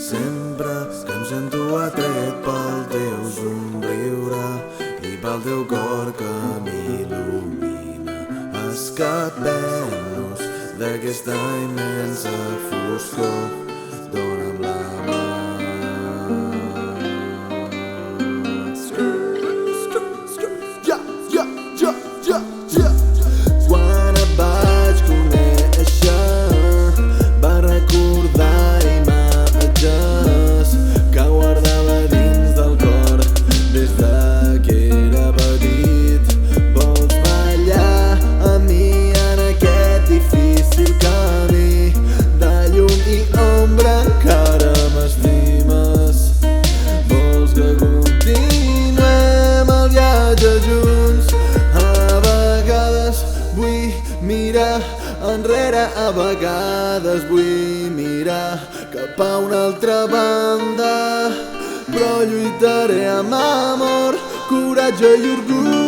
Sempre que em sento atret pel teu somriure i pel teu cor que m'il·lumina, escapem-nos d'aquesta immensa foscor. Dona'm la mà. Quan et vaig conèixer va recordar imatges que guardava dins del cor des de que era petit. Vols ballar amb mi en aquest difícil camí de llum i ombra, encara m'estimes. Vols que continuem el viatge junts. A vegades vull mirar enrere, a vegades vull mirar cap a una altra banda, però lluitaré amb amor, coratge i orgull.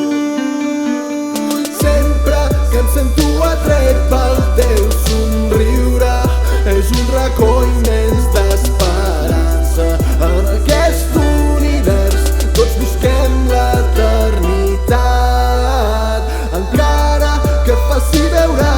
Sempre que em sento atret pel teu somriure és un racó immens d'esperança. En aquest univers tots busquem l'eternitat, encara que faci veure